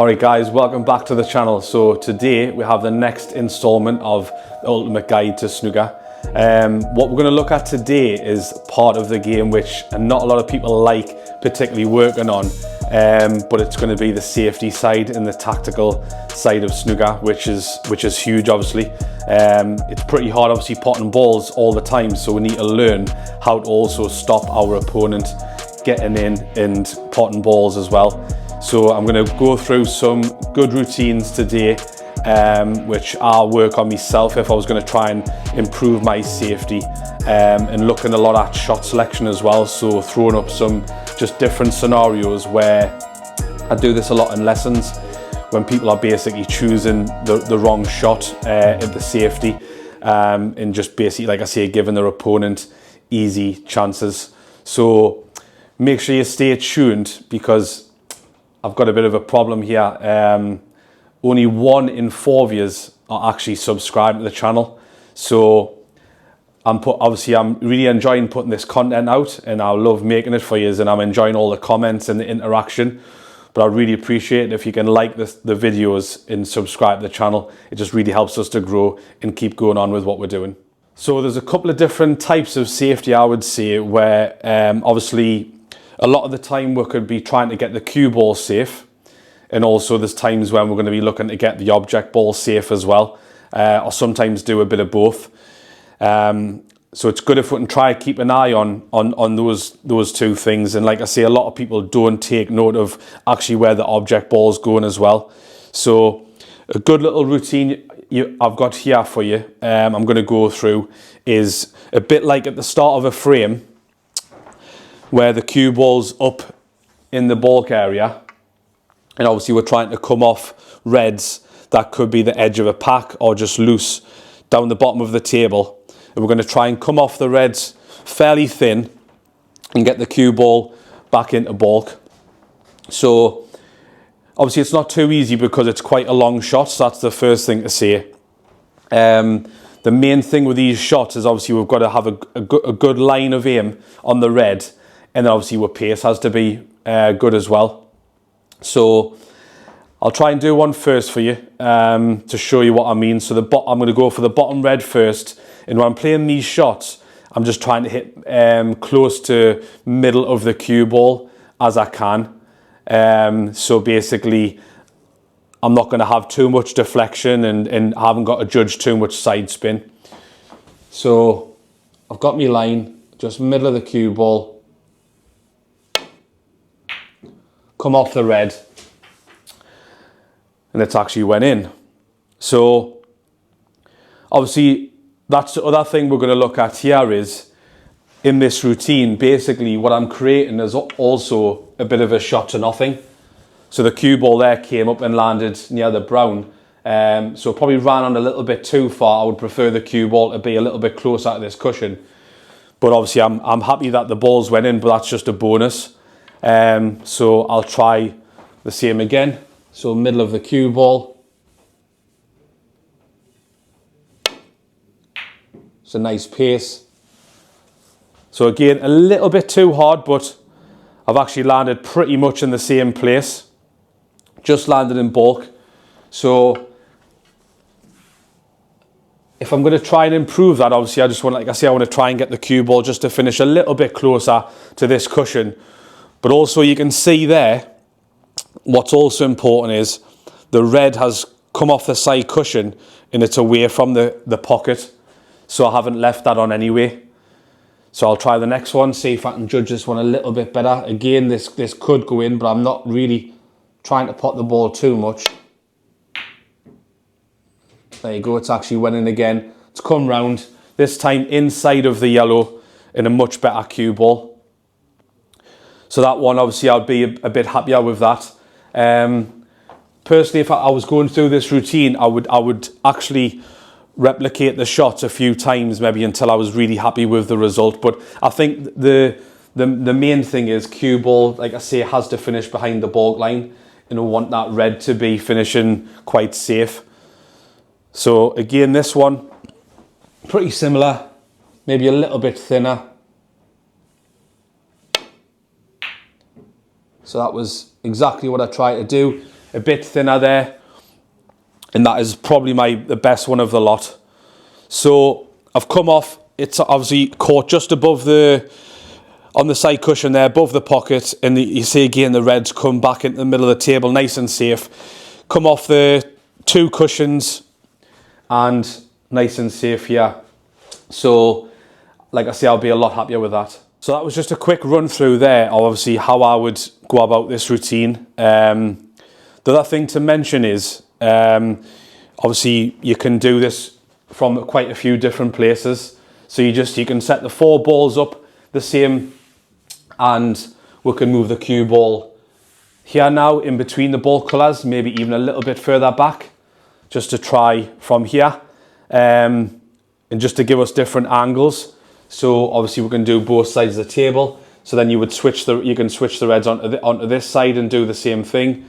Alright guys, welcome back to the channel. So today we have the next installment of the ultimate guide to snooker. What we're going to look at today is part of the game which not a lot of people like particularly working on, but it's going to be the safety side and the tactical side of snooker, which is huge obviously. It's pretty hard obviously potting balls all the time, so we need to learn how to also stop our opponent getting in and potting balls as well. So I'm going to go through some good routines today, which I'll work on myself if I was going to try and improve my safety, and looking a lot at shot selection as well. So throwing up some just different scenarios where I do this a lot in lessons when people are basically choosing the wrong shot at the safety, and just basically, like I say, giving their opponent easy chances. So make sure you stay tuned because I've got a bit of a problem here. Only 1 in 4 of yous are actually subscribed to the channel. So I'm really enjoying putting this content out, and I love making it for yous, and I'm enjoying all the comments and the interaction. But I really appreciate it if you can like the videos and subscribe to the channel. It just really helps us to grow and keep going on with what we're doing. So there's a couple of different types of safety, I would say, where obviously a lot of the time we could be trying to get the cue ball safe, and also there's times when we're going to be looking to get the object ball safe as well, or sometimes do a bit of both. So it's good if we can try to keep an eye on those two things. And like I say, a lot of people don't take note of actually where the object ball's going as well. So a good little routine I've got here for you, I'm going to go through, is a bit like at the start of a frame, where the cue ball's up in the balk area, and obviously we're trying to come off reds that could be the edge of a pack or just loose down the bottom of the table, and we're going to try and come off the reds fairly thin and get the cue ball back into balk. So obviously it's not too easy because it's quite a long shot, so that's the first thing to say. The main thing with these shots is obviously we've got to have a good line of aim on the red, and then obviously our pace has to be good as well. So I'll try and do one first for you, to show you what I mean. So I'm going to go for the bottom red first, and when I'm playing these shots, I'm just trying to hit close to middle of the cue ball as I can. So basically I'm not going to have too much deflection, and I haven't got to judge too much side spin. So I've got my line just middle of the cue ball, come off the red, and it's actually went in. So obviously that's the other thing we're going to look at here is, in this routine, basically what I'm creating is also a bit of a shot to nothing. So the cue ball there came up and landed near the brown, so probably ran on a little bit too far. I would prefer the cue ball to be a little bit closer to this cushion, but obviously I'm happy that the balls went in, but that's just a bonus. So I'll try the same again. So middle of the cue ball. It's a nice pace. So again, a little bit too hard, but I've actually landed pretty much in the same place. Just landed in balk. So if I'm going to try and improve that, obviously I just want, like I say, I want to try and get the cue ball just to finish a little bit closer to this cushion. But also you can see there, what's also important is the red has come off the side cushion and it's away from the pocket. So I haven't left that on anyway. So I'll try the next one, see if I can judge this one a little bit better. Again, this could go in, but I'm not really trying to pot the ball too much. There you go, it's actually went in again. It's come round, this time inside of the yellow in a much better cue ball. So that one, obviously, I'll be a bit happier with that. Personally, if I was going through this routine, I would actually replicate the shots a few times, maybe until I was really happy with the result. But I think the main thing is cue ball, like I say, has to finish behind the balk line, and I want that red to be finishing quite safe. So again, this one, pretty similar, maybe a little bit thinner. So that was exactly what I tried to do. a bit thinner there. And that is probably the best one of the lot. So I've come off, it's obviously caught just above on the side cushion there, above the pocket. And you see again, the reds come back into the middle of the table, nice and safe. Come off the 2 cushions and nice and safe here. So like I say, I'll be a lot happier with that. So that was just a quick run through there of obviously how I would go about this routine. The other thing to mention is, obviously you can do this from quite a few different places. So you can set the 4 balls up the same, and we can move the cue ball here now in between the ball colours, maybe even a little bit further back, just to try from here, and just to give us different angles. So obviously we can do both sides of the table. So then you can switch the reds onto this side and do the same thing.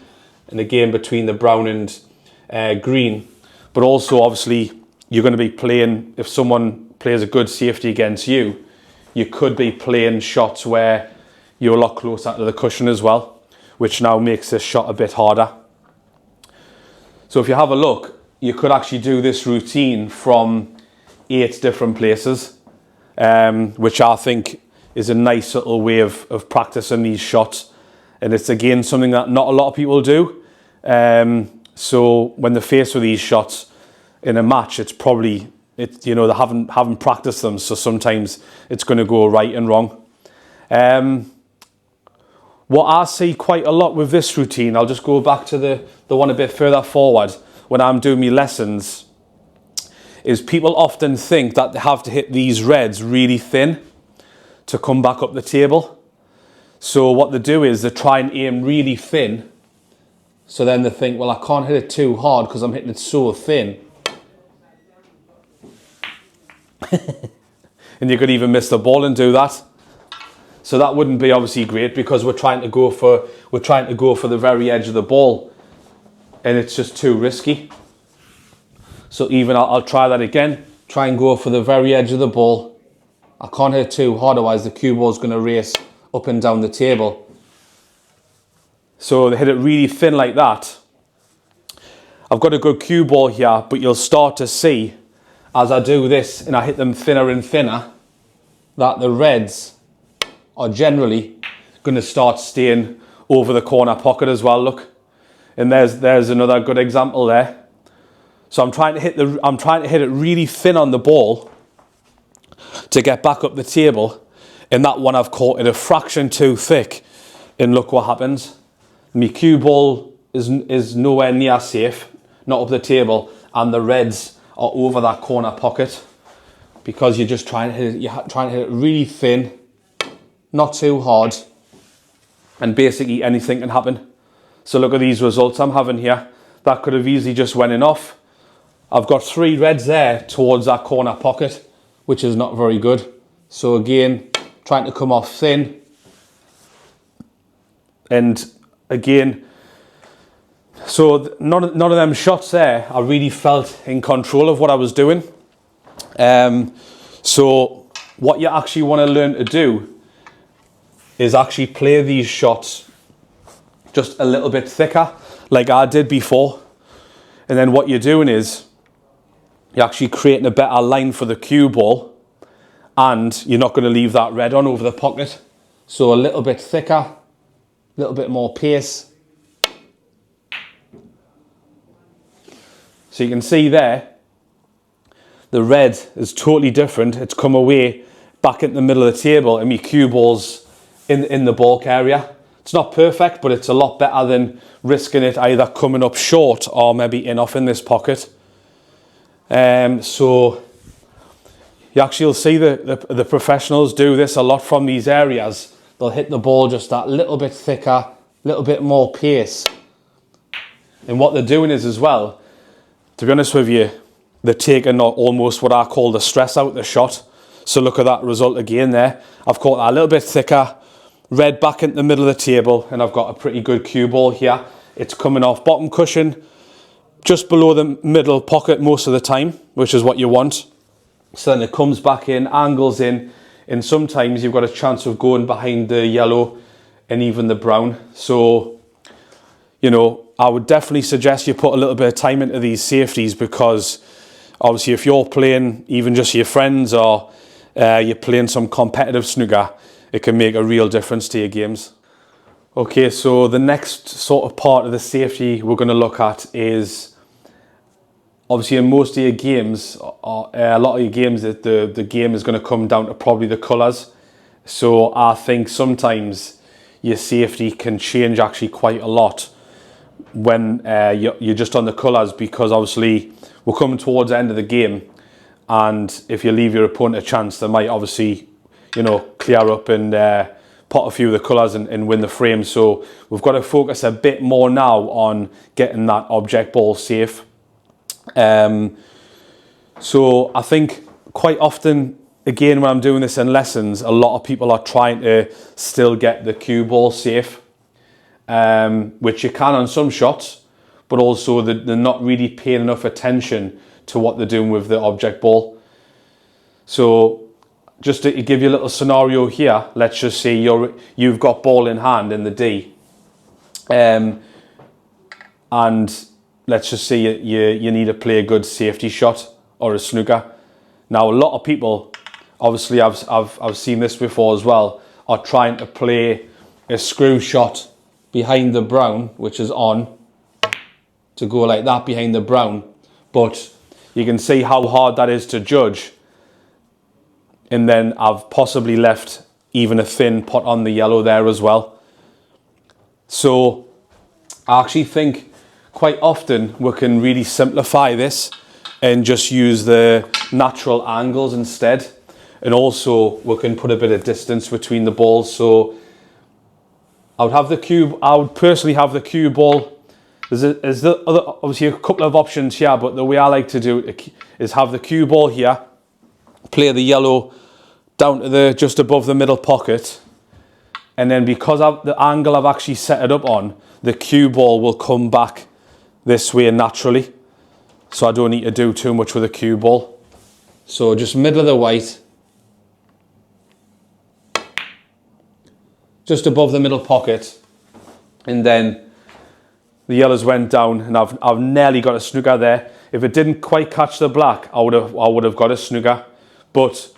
And again, between the brown and green. But also obviously you're going to be playing, if someone plays a good safety against you, you could be playing shots where you're a lot closer to the cushion as well, which now makes this shot a bit harder. So if you have a look, you could actually do this routine from 8 different places, which I think is a nice little way of practicing these shots. And it's again something that not a lot of people do. So when they're faced with these shots in a match, it's probably, they haven't practiced them. So sometimes it's going to go right and wrong. What I see quite a lot with this routine, I'll just go back to the one a bit further forward when I'm doing my lessons, is people often think that they have to hit these reds really thin to come back up the table. So what they do is they try and aim really thin. So then they think, well, I can't hit it too hard because I'm hitting it so thin. And you could even miss the ball and do that. So that wouldn't be obviously great, because we're trying to go for the very edge of the ball, and it's just too risky. So even I'll try that again. Try and go for the very edge of the ball. I can't hit it too hard, otherwise the cue ball is going to race up and down the table. So they hit it really thin like that. I've got a good cue ball here, but you'll start to see as I do this and I hit them thinner and thinner that the reds are generally going to start staying over the corner pocket as well. Look, and there's another good example there. So I'm trying to hit it really thin on the ball to get back up the table, and that one I've caught it a fraction too thick, and look what happens. My cue ball is nowhere near safe, not up the table, and the reds are over that corner pocket, because you're just trying to hit it really thin, not too hard, and basically anything can happen. So look at these results I'm having here. That could have easily just went in off. I've got 3 reds there towards that corner pocket, which is not very good. So again, trying to come off thin. And again, so none of them shots there, I really felt in control of what I was doing. So what you actually want to learn to do is actually play these shots just a little bit thicker, like I did before. And then what you're doing is you're actually creating a better line for the cue ball, and you're not going to leave that red on over the pocket. So a little bit thicker, a little bit more pace. So you can see there, the red is totally different. It's come away back in the middle of the table, and my cue ball's in the bulk area. It's not perfect, but it's a lot better than risking it either coming up short or maybe in off in this pocket. So you actually will see the professionals do this a lot from these areas. They'll hit the ball just that little bit thicker, a little bit more pace. And what they're doing is as well, to be honest with you, they're taking almost what I call the stress out the shot. So look at that result again there. I've caught that a little bit thicker, red back in the middle of the table, and I've got a pretty good cue ball here. It's coming off bottom cushion, just below the middle pocket most of the time, which is what you want. So then it comes back in, angles in, and sometimes you've got a chance of going behind the yellow and even the brown. So, I would definitely suggest you put a little bit of time into these safeties, because obviously if you're playing even just your friends, or you're playing some competitive snooker, it can make a real difference to your games. Okay, so the next sort of part of the safety we're going to look at is, obviously in most of your games, a lot of your games, the game is going to come down to probably the colours. So I think sometimes your safety can change actually quite a lot when you're just on the colours, because obviously we're coming towards the end of the game, and if you leave your opponent a chance, they might obviously, you know, clear up and pot a few of the colours and win the frame. So we've got to focus a bit more now on getting that object ball safe. So I think quite often, again, when I'm doing this in lessons, a lot of people are trying to still get the cue ball safe, which you can on some shots, but also they're not really paying enough attention to what they're doing with the object ball. So just to give you a little scenario here, let's just say you've got ball in hand in the D, and let's just say you need to play a good safety shot or a snooker. Now a lot of people, obviously I've seen this before as well, are trying to play a screw shot behind the brown, which is on, to go like that behind the brown, but you can see how hard that is to judge. And then I've possibly left even a thin pot on the yellow there as well. So I actually think quite often we can really simplify this and just use the natural angles instead. And also we can put a bit of distance between the balls. So I would personally have the cue ball. There's obviously a couple of options here, but the way I like to do it is have the cue ball here, play the yellow down to just above the middle pocket, and then because of the angle I've actually set it up on, the cue ball will come back this way naturally, so I don't need to do too much with the cue ball. So just middle of the white, just above the middle pocket, and then the yellows went down, and I've nearly got a snooker there. If it didn't quite catch the black, I would have got a snooker. But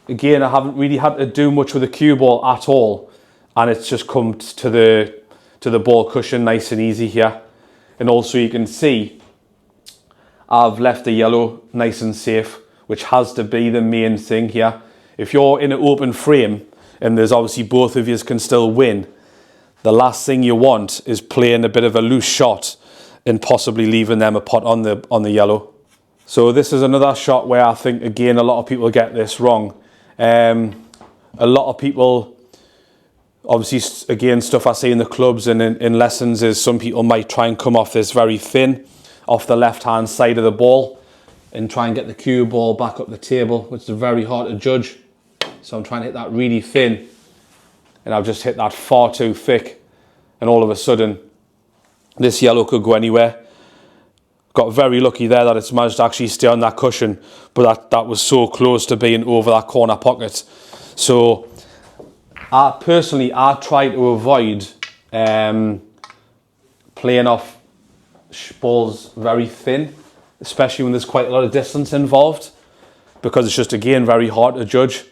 again, I haven't really had to do much with the cue ball at all, and it's just come to the ball cushion nice and easy here. And also you can see I've left the yellow nice and safe, which has to be the main thing here. If you're in an open frame and there's obviously both of you can still win, the last thing you want is playing a bit of a loose shot and possibly leaving them a pot on the yellow. So this is another shot where I think, again, a lot of people get this wrong. A lot of people, obviously, again, stuff I see in the clubs and in lessons is some people might try and come off this very thin, off the left-hand side of the ball, and try and get the cue ball back up the table, which is very hard to judge. So I'm trying to hit that really thin, and I've just hit that far too thick, and all of a sudden this yellow could go anywhere. Got very lucky there that it's managed to actually stay on that cushion, but that was so close to being over that corner pocket. So I try to avoid playing off balls very thin, especially when there's quite a lot of distance involved, because it's just, again, very hard to judge.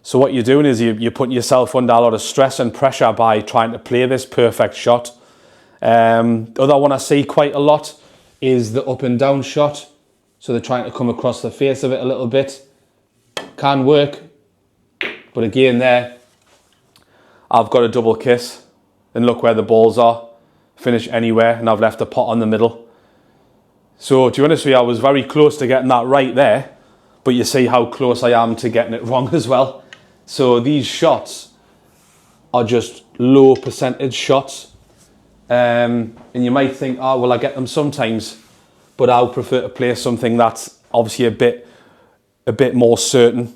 So what you're doing is you're putting yourself under a lot of stress and pressure by trying to play this perfect shot. The other one I see quite a lot is the up and down shot. So they're trying to come across the face of it a little bit. Can work, but again there, I've got a double kiss, and look where the balls are. Finish anywhere, and I've left a pot on the middle. So to be honest with you, I was very close to getting that right there, but you see how close I am to getting it wrong as well. So these shots are just low percentage shots. And you might think, oh, well, I get them sometimes, but I would prefer to play something that's obviously a bit more certain.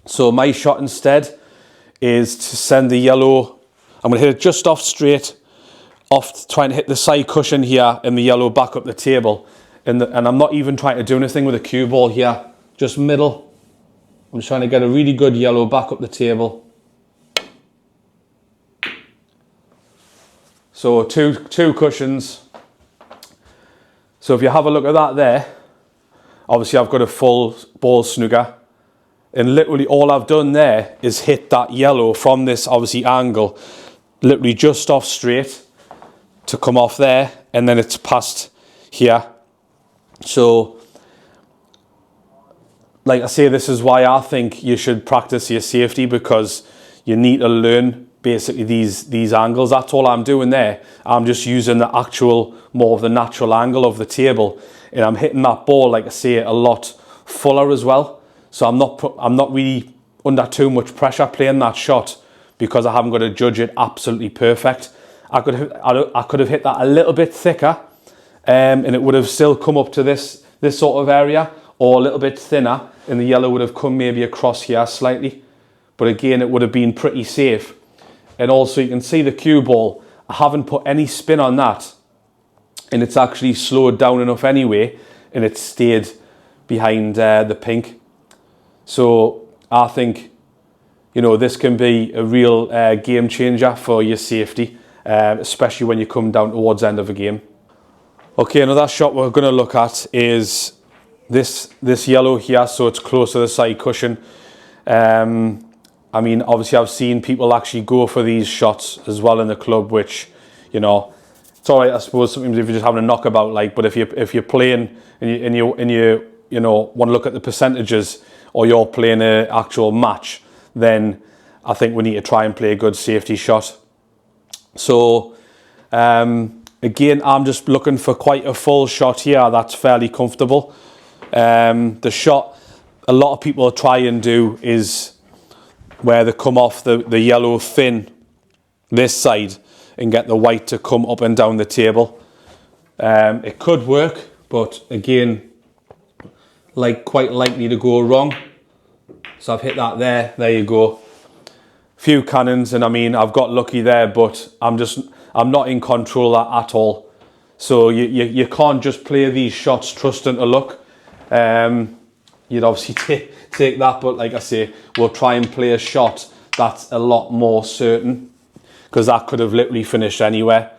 So my shot instead is to send the yellow, I'm going to hit it just off straight, off, trying to hit the side cushion here, and the yellow back up the table. And I'm not even trying to do anything with the cue ball here, just middle. I'm just trying to get a really good yellow back up the table. So two cushions. So if you have a look at that there, obviously I've got a full ball snooker, and literally all I've done there is hit that yellow from this obviously angle, literally just off straight to come off there, and then it's passed here. So like I say, this is why I think you should practice your safety, because you need to learn basically these angles. That's all I'm doing there. I'm just using the actual, more of the natural angle of the table, and I'm hitting that ball, like I say, a lot fuller as well. So I'm not really under too much pressure playing that shot, because I haven't got to judge it absolutely perfect. I could have hit that a little bit thicker, and it would have still come up to this sort of area, or a little bit thinner, and the yellow would have come maybe across here slightly. But again, it would have been pretty safe. And also you can see the cue ball, I haven't put any spin on that, and it's actually slowed down enough anyway, and it stayed behind the pink. So I think, you know, this can be a real game changer for your safety, especially when you come down towards the end of a game. Okay, another shot we're going to look at is this yellow here, so it's close to the side cushion. I mean, obviously I've seen people actually go for these shots as well in the club, which, you know, it's all right, I suppose, sometimes if you're just having a knockabout, like, but if you're playing and you know, want to look at the percentages, or you're playing an actual match, then I think we need to try and play a good safety shot. So again, I'm just looking for quite a full shot here that's fairly comfortable. The shot a lot of people try and do is where they come off the yellow thin this side and get the white to come up and down the table. It could work, but again, quite likely to go wrong. So I've hit that there. There you go. Few cannons, and I mean, I've got lucky there, but I'm not in control of that at all. So you can't just play these shots trusting to luck. You'd obviously take that, but like I say, we'll try and play a shot that's a lot more certain, because that could have literally finished anywhere.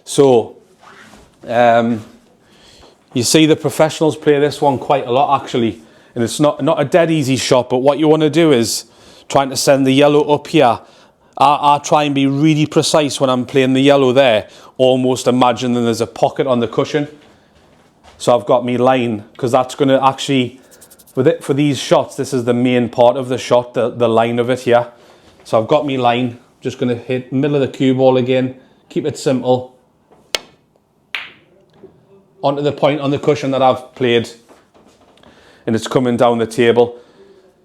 So you see the professionals play this one quite a lot actually, and it's not a dead easy shot, but what you want to do is trying to send the yellow up here. I try and be really precise when I'm playing the yellow there, almost imagine that there's a pocket on the cushion. So I've got me line, because that's going to actually, for these shots, this is the main part of the shot, the line of it here. So I've got me line, just going to hit middle of the cue ball again, keep it simple. Onto the point on the cushion that I've played, and it's coming down the table.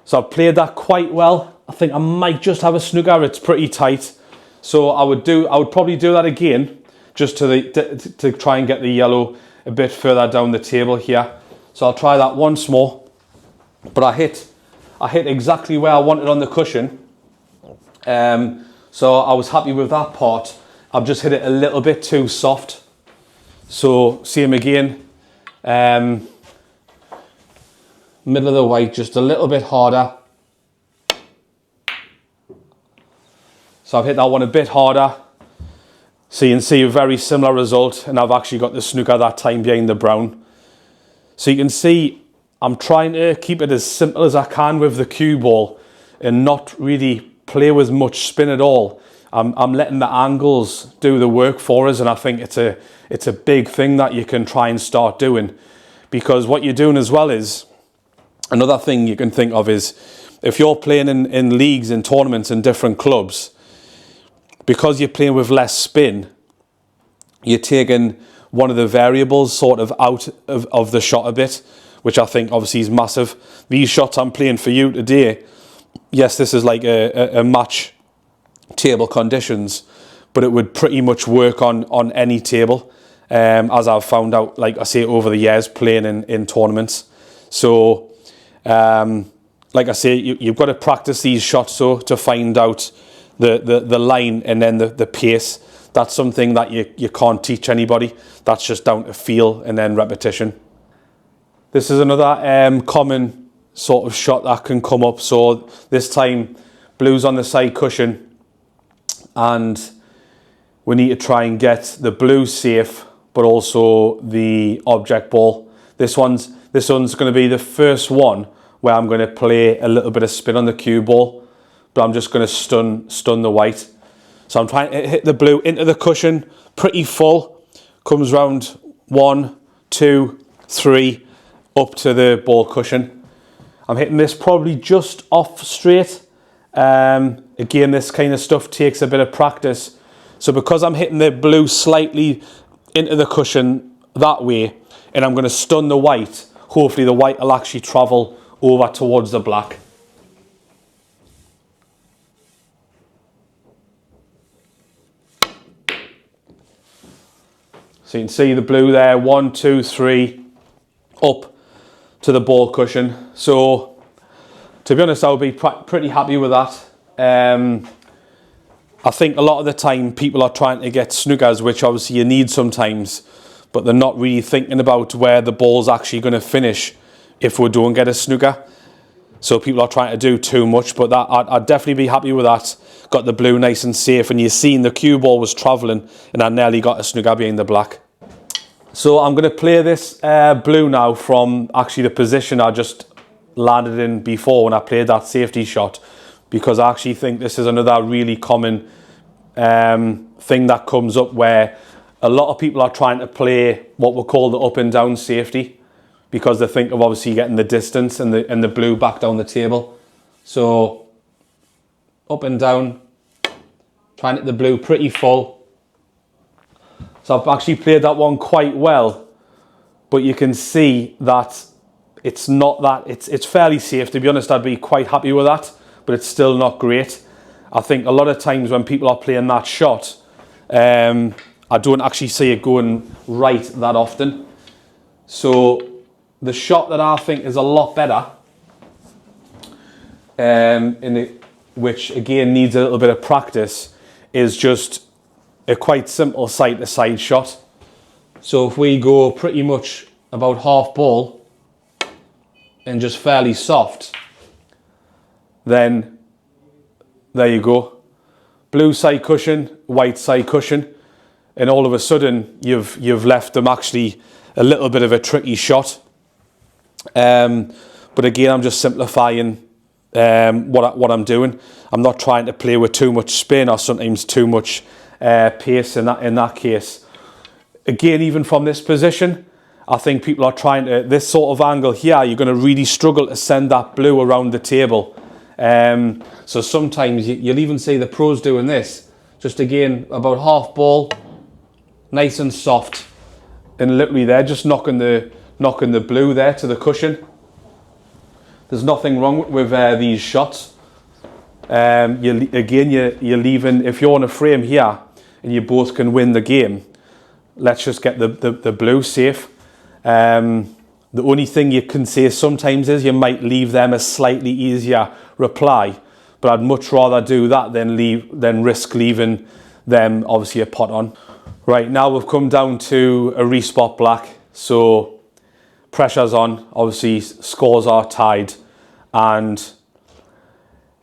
So I've played that quite well. I think I might just have a snooker, it's pretty tight. So I would probably do that again, just to try and get the yellow a bit further down the table here. So I'll try that once more. But I hit exactly where I wanted on the cushion. So I was happy with that part. I've just hit it a little bit too soft. So same again. Middle of the white, just a little bit harder. So I've hit that one a bit harder. So you can see a very similar result, and I've actually got the snooker that time behind the brown. So you can see I'm trying to keep it as simple as I can with the cue ball and not really play with much spin at all. I'm letting the angles do the work for us, and I think it's a big thing that you can try and start doing, because what you're doing as well is, another thing you can think of is, if you're playing in leagues and tournaments in different clubs, because you're playing with less spin, you're taking one of the variables sort of out of the shot a bit, which I think obviously is massive. These shots I'm playing for you today, yes, this is like a match table conditions, but it would pretty much work on any table, as I've found out, like I say, over the years playing in tournaments. So like I say, you've got to practice these shots so to find out the line and then the pace. That's something that you can't teach anybody. That's just down to feel and then repetition. This is another common sort of shot that can come up. So this time, blue's on the side cushion, and we need to try and get the blue safe, but also the object ball. This one's going to be the first one where I'm going to play a little bit of spin on the cue ball, but I'm just going to stun the white. So I'm trying to hit the blue into the cushion, pretty full, comes round 1, 2, 3, up to the ball cushion. I'm hitting this probably just off straight. Again, this kind of stuff takes a bit of practice. So because I'm hitting the blue slightly into the cushion that way, and I'm going to stun the white, hopefully the white will actually travel over towards the black. So you can see the blue there, 1, 2, 3, up to the ball cushion. So to be honest, I would be pretty happy with that. I think a lot of the time people are trying to get snookers, which obviously you need sometimes, but they're not really thinking about where the ball's actually going to finish if we don't get a snooker. So people are trying to do too much, but that I'd definitely be happy with that. Got the blue nice and safe, and you've seen the cue ball was travelling, and I nearly got a snooker behind the black. So I'm going to play this blue now from actually the position I just landed in before when I played that safety shot, because I actually think this is another really common thing that comes up where a lot of people are trying to play what we call the up and down safety, because they think of obviously getting the distance and the blue back down the table. So up and down, trying to hit the blue pretty full. So I've actually played that one quite well, but you can see that it's not that, it's fairly safe. To be honest, I'd be quite happy with that, but it's still not great. I think a lot of times when people are playing that shot, I don't actually see it going right that often. So the shot that I think is a lot better, which again needs a little bit of practice, is just a quite simple side-to-side shot. So if we go pretty much about half ball and just fairly soft, then there you go. Blue side cushion, white side cushion, and all of a sudden you've left them actually a little bit of a tricky shot. But again, I'm just simplifying what I'm doing. I'm not trying to play with too much spin or sometimes too much pace in that case. Again, even from this position, I think people are trying to, this sort of angle here, you're going to really struggle to send that blue around the table. So sometimes you'll even see the pros doing this. Just again, about half ball, nice and soft, and literally they're just knocking the blue there to the cushion. There's nothing wrong with these shots. You're leaving, if you're on a frame here and you both can win the game, let's just get the blue safe. The only thing you can say sometimes is you might leave them a slightly easier reply, but I'd much rather do that than risk leaving them obviously a pot on. Right, now we've come down to a Respot black, so pressure's on, obviously scores are tied, and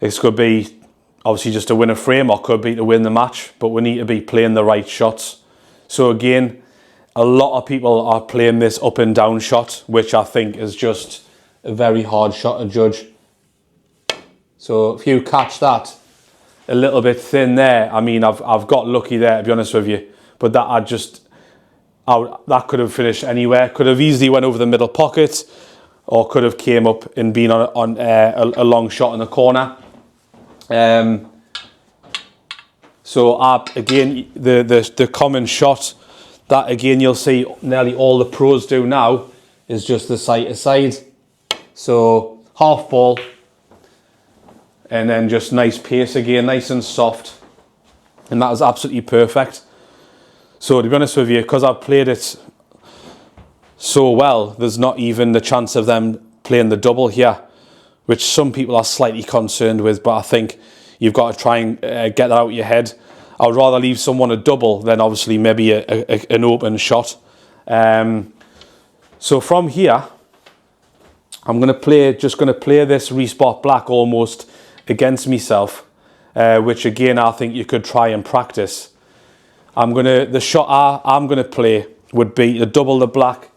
this could be obviously just to win a frame or could be to win the match, but we need to be playing the right shots. So again, a lot of people are playing this up and down shot, which I think is just a very hard shot to judge. So if you catch that a little bit thin there, I mean, I've got lucky there, to be honest with you, but that that could have finished anywhere. Could have easily went over the middle pocket, or could have came up and been on a long shot in the corner. So again, the common shot that again you'll see nearly all the pros do now is just the side to side. So half ball, and then just nice pace again, nice and soft, and that is absolutely perfect. So to be honest with you, because I've played it so well, there's not even the chance of them playing the double here, which some people are slightly concerned with, but I think you've got to try and get that out of your head. I would rather leave someone a double than obviously maybe an open shot. So from here, I'm just going to play this Respot black almost against myself, which again I think you could try and practice. the shot I'm gonna play would be to double the black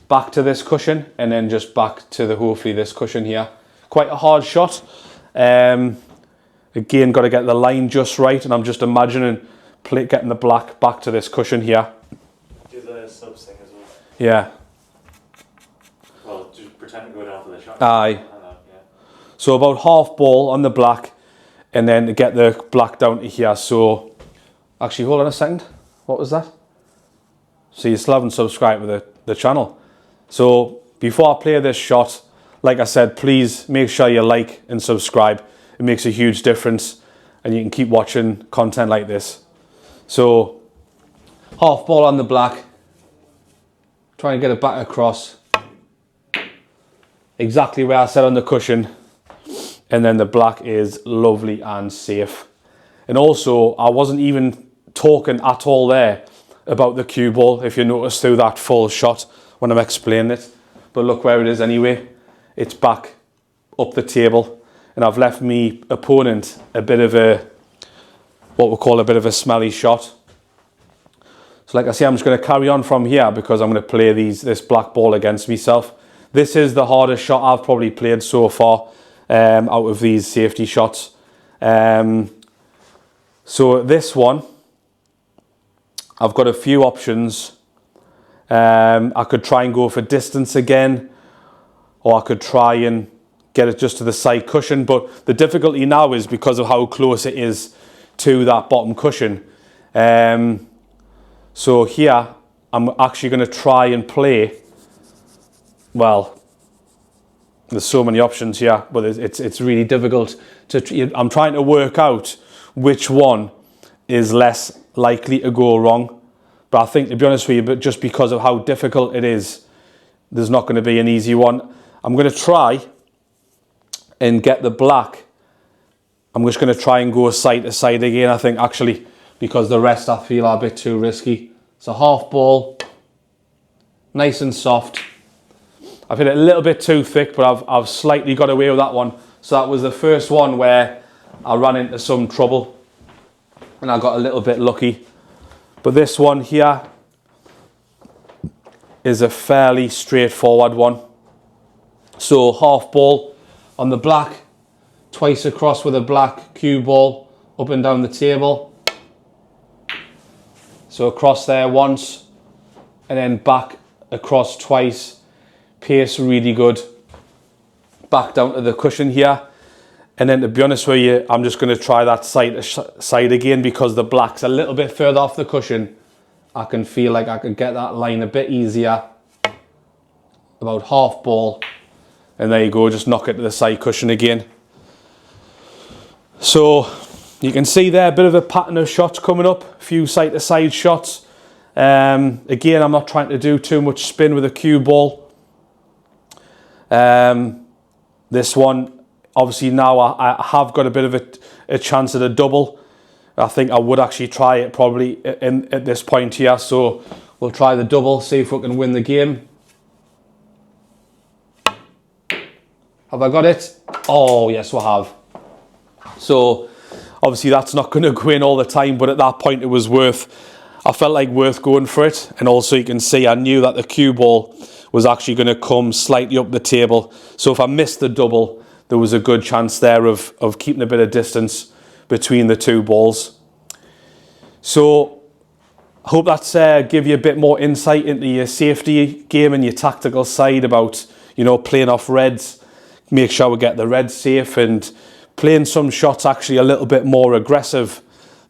back to this cushion and then just back to hopefully this cushion here. Quite a hard shot. Again, got to get the line just right, and I'm just imagining getting the black back to this cushion here. Do the subs thing as well. Yeah. Well, just pretend to go down for the shot. Aye. Yeah. So about half ball on the black, and then to get the black down to here. So, actually, hold on a second. What was that? So you still haven't subscribed to the channel. So before I play this shot, like I said, please make sure you like and subscribe. It makes a huge difference, and you can keep watching content like this. So half ball on the black, try and get it back across exactly where I said on the cushion, and then the black is lovely and safe. And also, I wasn't even talking at all there about the cue ball, if you notice through that full shot when I'm explaining it. But look where it is anyway. It's back up the table, and I've left me opponent a bit of a, what we'll call a bit of a smelly shot. So like I say, I'm just going to carry on from here because I'm going to play this black ball against myself. This is the hardest shot I've probably played so far out of these safety shots. So this one, I've got a few options. I could try and go for distance again, or I could try and get it just to the side cushion, but the difficulty now is because of how close it is to that bottom cushion. So here, I'm actually going to try and play, well, there's so many options here, but it's really difficult I'm trying to work out which one is less likely to go wrong. But I think, to be honest with you, but just because of how difficult it is, there's not going to be an easy one. I'm going to try and get the black. I'm just going to try and go side to side again, I think, actually, because the rest I feel are a bit too risky. So half ball, nice and soft. I've hit it a little bit too thick, but I've slightly got away with that one. So that was the first one where I ran into some trouble and I got a little bit lucky. But this one here is a fairly straightforward one. So half ball on the black, twice across with a black cue ball, up and down the table. So across there once, and then back across twice. Pace really good. Back down to the cushion here. And then, to be honest with you, I'm just going to try that side to side again because the black's a little bit further off the cushion. I can feel like I could get that line a bit easier. About half ball. And there you go, just knock it to the side cushion again. So you can see there a bit of a pattern of shots coming up. A few side to side shots. Again, I'm not trying to do too much spin with a cue ball. This one, obviously now I have got a bit of a chance at a double. I think I would actually try it probably at this point here. So we'll try the double, see if we can win the game. Have I got it? Oh, yes, we have. So obviously that's not going to go in all the time, but at that point it was I felt like worth going for it. And also you can see I knew that the cue ball was actually going to come slightly up the table. So if I missed the double, there was a good chance there of keeping a bit of distance between the two balls. So I hope that's give you a bit more insight into your safety game and your tactical side about, you know, playing off reds. Make sure we get the reds safe and playing some shots actually a little bit more aggressive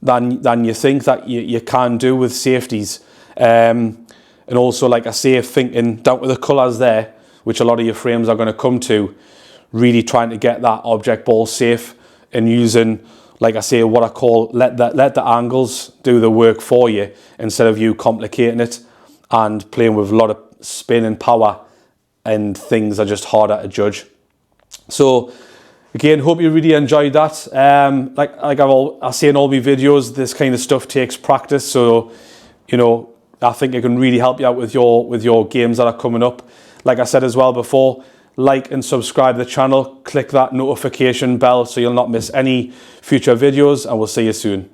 than you think that you can do with safeties. And also, like I say, thinking down to the colours there, which a lot of your frames are going to come to, really trying to get that object ball safe and using, like I say, what I call let the angles do the work for you instead of you complicating it and playing with a lot of spin and power, and things are just harder to judge. So again, hope you really enjoyed that. Like I say in all my videos, this kind of stuff takes practice. So, you know, I think it can really help you out with your games that are coming up. Like I said as well before, like and subscribe to the channel. Click that notification bell so you'll not miss any future videos, and we'll see you soon.